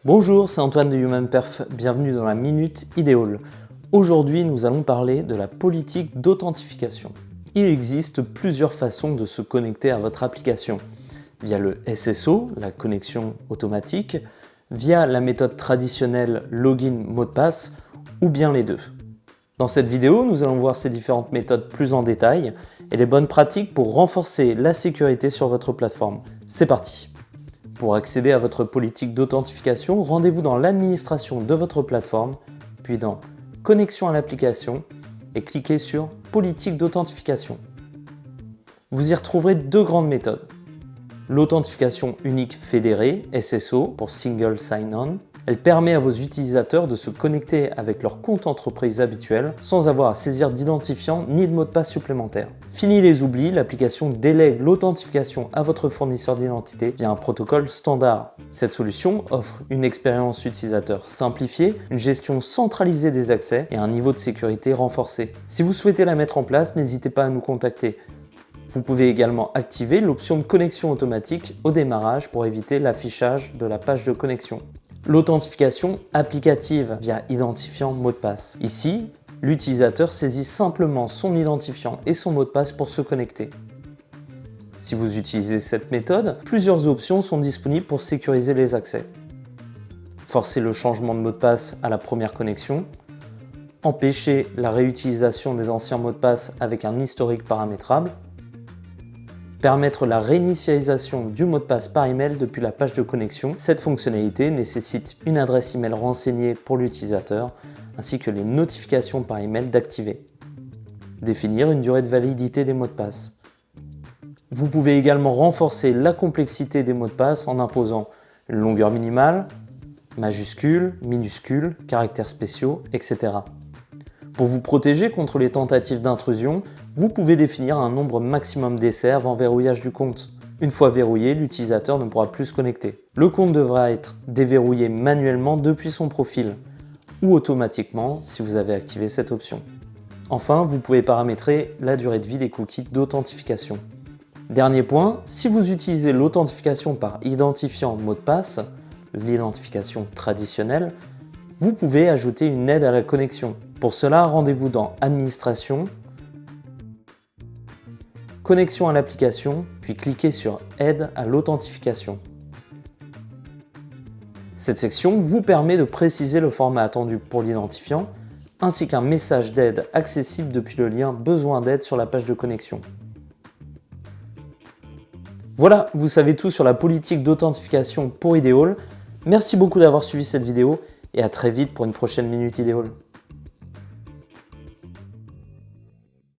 Bonjour, c'est Antoine de Human Perf, bienvenue dans la Minute Ideal. Aujourd'hui, nous allons parler de la politique d'authentification. Il existe plusieurs façons de se connecter à votre application. Via le SSO, la connexion automatique, via la méthode traditionnelle login mot de passe, ou bien les deux. Dans cette vidéo, nous allons voir ces différentes méthodes plus en détail et les bonnes pratiques pour renforcer la sécurité sur votre plateforme. C'est parti! Pour accéder à votre politique d'authentification, rendez-vous dans l'administration de votre plateforme, puis dans Connexion à l'application et cliquez sur Politique d'authentification. Vous y retrouverez deux grandes méthodes. L'authentification unique fédérée, SSO, pour Single Sign-On. Elle permet à vos utilisateurs de se connecter avec leur compte entreprise habituel sans avoir à saisir d'identifiant ni de mot de passe supplémentaire. Fini les oublis, l'application délègue l'authentification à votre fournisseur d'identité via un protocole standard. Cette solution offre une expérience utilisateur simplifiée, une gestion centralisée des accès et un niveau de sécurité renforcé. Si vous souhaitez la mettre en place, n'hésitez pas à nous contacter. Vous pouvez également activer l'option de connexion automatique au démarrage pour éviter l'affichage de la page de connexion. L'authentification applicative via identifiant mot de passe. Ici, l'utilisateur saisit simplement son identifiant et son mot de passe pour se connecter. Si vous utilisez cette méthode, plusieurs options sont disponibles pour sécuriser les accès. Forcer le changement de mot de passe à la première connexion, empêcher la réutilisation des anciens mots de passe avec un historique paramétrable, permettre la réinitialisation du mot de passe par email depuis la page de connexion. Cette fonctionnalité nécessite une adresse email renseignée pour l'utilisateur ainsi que les notifications par email d'activer. Définir une durée de validité des mots de passe. Vous pouvez également renforcer la complexité des mots de passe en imposant une longueur minimale, majuscules, minuscules, caractères spéciaux, etc. Pour vous protéger contre les tentatives d'intrusion, vous pouvez définir un nombre maximum d'essais avant verrouillage du compte. Une fois verrouillé, l'utilisateur ne pourra plus se connecter. Le compte devra être déverrouillé manuellement depuis son profil ou automatiquement si vous avez activé cette option. Enfin, vous pouvez paramétrer la durée de vie des cookies d'authentification. Dernier point, si vous utilisez l'authentification par identifiant mot de passe, l'identification traditionnelle, vous pouvez ajouter une aide à la connexion. Pour cela, rendez-vous dans Administration, Connexion à l'application, puis cliquez sur Aide à l'authentification. Cette section vous permet de préciser le format attendu pour l'identifiant, ainsi qu'un message d'aide accessible depuis le lien Besoin d'aide sur la page de connexion. Voilà, vous savez tout sur la politique d'authentification pour Ideal. Merci beaucoup d'avoir suivi cette vidéo et à très vite pour une prochaine Minute Ideal.